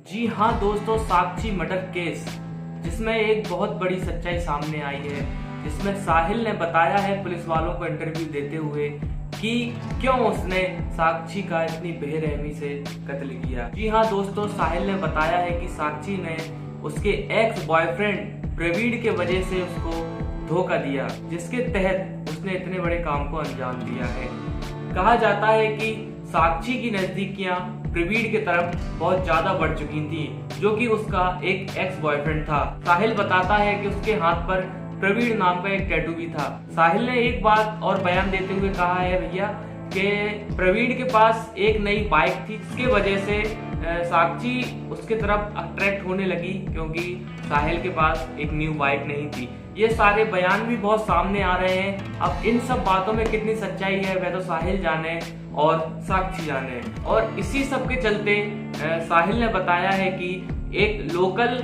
जी हाँ दोस्तों, साक्षी murder case जिसमें एक बहुत बड़ी सच्चाई सामने आई है, जिसमें साहिल ने बताया है पुलिस वालों को इंटरव्यू देते हुए कि क्यों उसने साक्षी का इतनी बेरहमी से कत्ल किया। जी हाँ दोस्तों, साहिल ने बताया है कि साक्षी ने उसके एक्स बॉयफ्रेंड प्रवीण के वजह से उसको धोखा दिया, जिसके तहत उसने इतने बड़े काम को अंजाम दिया है। कहा जाता है कि साक्षी की नजदीकियां प्रवीण की तरफ बहुत ज्यादा बढ़ चुकी थी, जो कि उसका एक एक्स बॉयफ्रेंड था। साहिल बताता है कि उसके हाथ पर प्रवीण नाम का एक टैटू भी था। साहिल ने एक बात और बयान देते हुए कहा है भैया कि प्रवीण के पास एक नई बाइक थी, जिसके वजह से साक्षी उसके तरफ अट्रैक्ट होने लगी, क्योंकि साहिल के पास एक न्यू बाइक नहीं थी। ये सारे बयान भी बहुत सामने आ रहे हैं। अब इन सब बातों में कितनी सच्चाई है वह तो साहिल जाने और साक्षी जाने। और इसी सब के चलते साहिल ने बताया है कि एक लोकल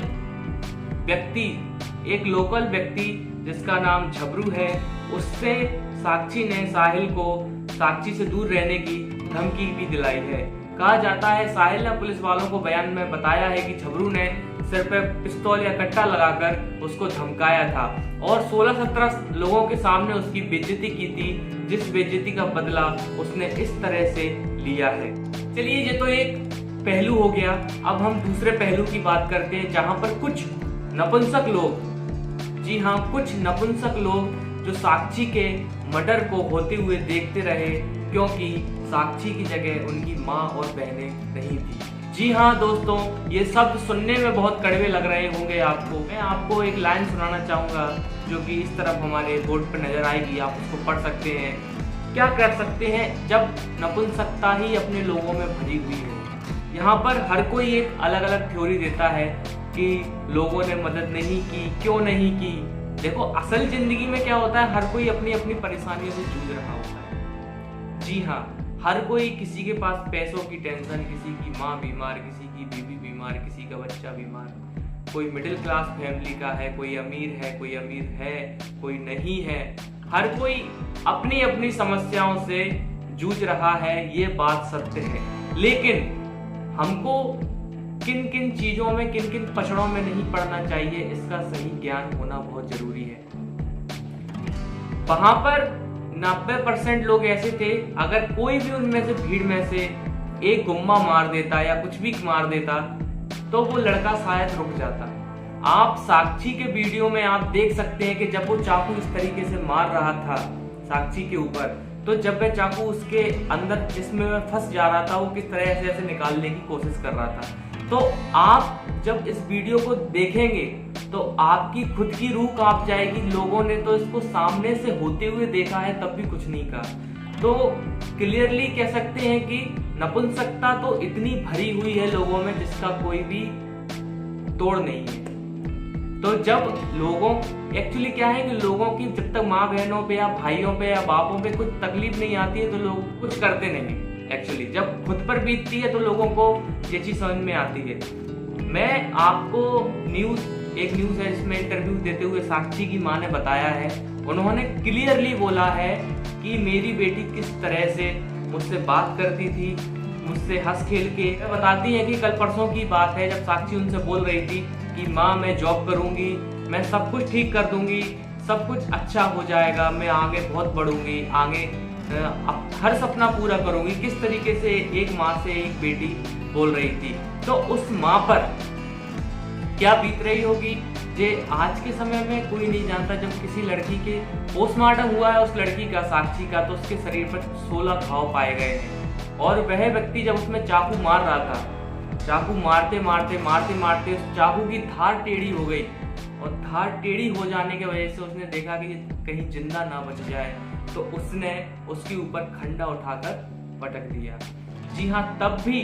व्यक्ति जिसका नाम झबरू है, उससे साक्षी ने साहिल को साक्षी से दूर रहने की धमकी भी दिलाई है। कहा जाता है साहिल ने पुलिस वालों को बयान में बताया है कि झबरू ने सिर पे पिस्तौल या कट्टा लगाकर उसको धमकाया था और 16-17 लोगों के सामने उसकी बेइज्जती की थी, जिस बेइज्जती का बदला उसने इस तरह से लिया है। चलिए, ये तो एक पहलू हो गया। अब हम दूसरे पहलू की बात करते हैं, जहां पर कुछ नपुंसक लोग, जी हाँ, कुछ नपुंसक लोग जो साक्षी के मर्डर को होते हुए देखते रहे, क्योंकि साक्षी की जगह उनकी माँ और बहनें नहीं थी। जी हाँ दोस्तों, ये शब्द सुनने में बहुत कड़वे लग रहे होंगे आपको। मैं आपको एक लाइन सुनाना चाहूंगा जो कि इस तरफ हमारे बोर्ड पर नजर आएगी, आप उसको पढ़ सकते हैं। क्या कर सकते हैं जब नपुंसकता ही अपने लोगों में भरी हुई हो। यहाँ पर हर कोई एक अलग अलग थ्योरी देता है कि लोगों ने मदद नहीं की, क्यों नहीं की। देखो, असल जिंदगी में क्या होता है, हर कोई अपनी अपनी परेशानियों से जूझ रहा होता है। जी हाँ, हर कोई, किसी के पास पैसों की टेंशन, किसी की माँ बीमार, किसी की बीवी बीमार, किसी का बच्चा बीमार, कोई मिडिल क्लास फैमिली का है, कोई अमीर है, कोई नहीं है। हर कोई अपनी अपनी समस्याओं से जूझ रहा है, ये बात सत्य है। लेकिन हमको किन किन चीजों में, किन किन पचड़ों में नहीं पड़ना चाहिए, इसका सही ज्ञान होना बहुत जरूरी है। वहां पर 90% लोग ऐसे थे, अगर कोई भी उनमें से, भीड़ में से एक गुम्मा मार देता या कुछ भी मार देता तो वो लड़का शायद रुक जाता। आप साक्षी के वीडियो में आप देख सकते हैं कि जब वो चाकू इस तरीके से मार रहा था साक्षी के ऊपर, तो जब वह चाकू उसके अंदर जिसमें वह फंस जा रहा था, वो किस तरह से निकालने की कोशिश कर रहा था। तो आप जब इस वीडियो को देखेंगे तो आपकी खुद की रूह कांप जाएगी। लोगों ने तो इसको सामने से होते हुए देखा है, तब भी कुछ नहीं कहा। तो क्लियरली कह सकते हैं कि नपुंसकता तो इतनी भरी हुई है लोगों में, जिसका कोई भी तोड़ नहीं है। तो जब लोगों, एक्चुअली क्या है कि लोगों की जब तक माँ बहनों पे या भाइयों पे या बापों पे कुछ तकलीफ नहीं आती है तो लोग कुछ करते नहीं। एक्चुअली जब खुद पर बीतती है तो लोगों को ये चीज समझ में आती है। मैं आपको एक न्यूज है जिसमें इंटरव्यू देते हुए साक्षी की मां ने बताया है, उन्होंने क्लियरली बोला है कि मेरी बेटी किस तरह से मुझसे बात करती थी, मुझसे हंस खेल के। बताती है कि कल परसों की बात है जब साक्षी उनसे बोल रही थी कि माँ मैं जॉब करूंगी, मैं सब कुछ ठीक कर दूंगी, सब कुछ अच्छा हो जाएगा, मैं आगे बहुत बढ़ूंगी, आगे हर सपना पूरा करूंगी। किस तरीके से एक माँ से एक बेटी बोल रही थी, तो उस माँ पर क्या बीत रही होगी जे आज के समय में कोई नहीं जानता। जब किसी लड़की के पोस्टमार्टम हुआ है उस लड़की का, साक्षी का, तो उसके शरीर पर 16 घाव पाए गए हैं और वह व्यक्ति जब उसमें चाकू मार रहा था, चाकू मारते मारते उस चाकू की धार टेढ़ी हो गई और धार टेढ़ी हो जाने की वजह से उसने देखा कि कहीं जिंदा ना बच जाए, तो उसने उसके ऊपर खंडा उठाकर पटक दिया। जी हाँ, तब भी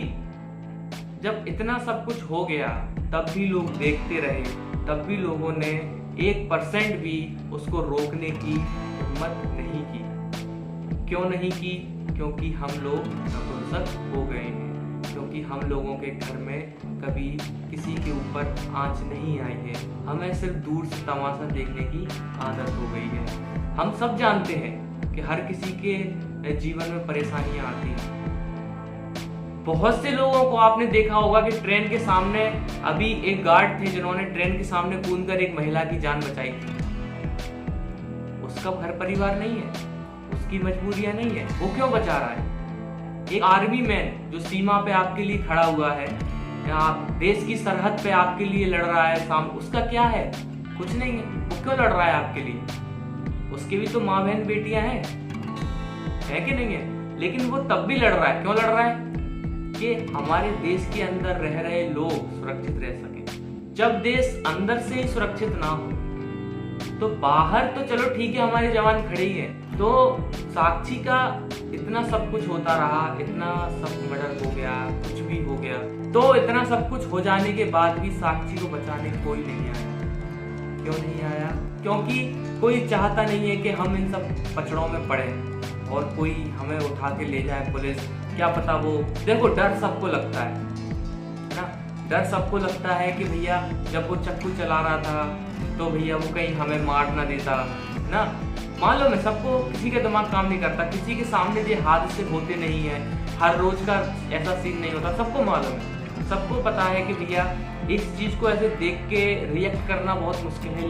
जब इतना सब कुछ हो गया तब भी लोग देखते रहे, तब भी लोगों ने 1% भी उसको रोकने की हिम्मत नहीं की। क्यों नहीं की? क्योंकि हम लोग नपुंसक हो गए हैं, क्योंकि हम लोगों के घर में कभी किसी के ऊपर आंच नहीं आई है, हमें सिर्फ दूर से तमाशा देखने की आदत हो गई है। हम सब जानते हैं कि हर किसी के जीवन में परेशानियां आती हैं, बहुत से लोगों को आपने देखा होगा कि ट्रेन के सामने अभी एक गार्ड थे जिन्होंने ट्रेन के सामने कूदकर एक महिला की जान बचाई थी। उसका घर परिवार नहीं है, उसकी मजबूरियां नहीं है, वो क्यों बचा रहा है? एक आर्मी मैन जो सीमा पे आपके लिए खड़ा हुआ है या देश की सरहद पे आपके लिए लड़ रहा है सामने, उसका क्या है? कुछ नहीं है। वो क्यों लड़ रहा है आपके लिए? उसके भी तो माँ बहन बेटियां हैं, है कि नहीं है? लेकिन वो तब भी लड़ रहा है। क्यों लड़ रहा है? कि हमारे देश के अंदर रह रहे लोग सुरक्षित रह सके। जब देश अंदर से ही सुरक्षित ना हो तो बाहर तो चलो ठीक है, हमारे जवान खड़े ही हैं। तो साक्षी का इतना सब कुछ होता रहा, इतना सब मर्डर हो गया, कुछ भी हो गया, तो इतना सब कुछ हो जाने के बाद भी साक्षी को बचाने कोई नहीं आया। क्यों नहीं आया? क्योंकि कोई चाहता नहीं है कि हम इन सब पचड़ों में पड़े और कोई हमें उठा के ले जाए पुलिस। क्या पता वो, देखो डर सबको लगता है ना, डर सबको लगता है कि भैया जब वो चक्कू चला रहा था तो भैया वो कहीं हमें मार ना देता ना। मालूम है सबको, किसी का दिमाग काम नहीं करता, किसी के सामने ये हादसे होते नहीं है, हर रोज का ऐसा सीन नहीं होता, सबको मालूम है, सबको पता है कि भैया इस चीज को ऐसे देख के रिएक्ट करना बहुत मुश्किल है।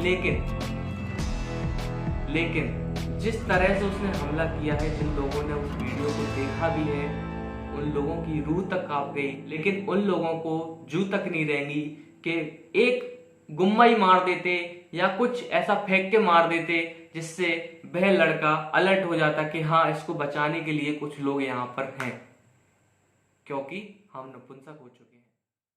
लेकिन जिस तरह से उसने हमला किया है, जिन लोगों ने उस वीडियो को देखा भी है, उन लोगों की रूह तक कांप गई, लेकिन उन लोगों को जू तक नहीं रहेंगी कि एक गुम्मा ही मार देते या कुछ ऐसा फेंक के मार देते जिससे वह लड़का अलर्ट हो जाता कि हाँ, इसको बचाने के लिए कुछ लोग यहाँ पर हैं, क्योंकि हम नपुंसक हो चुके हैं।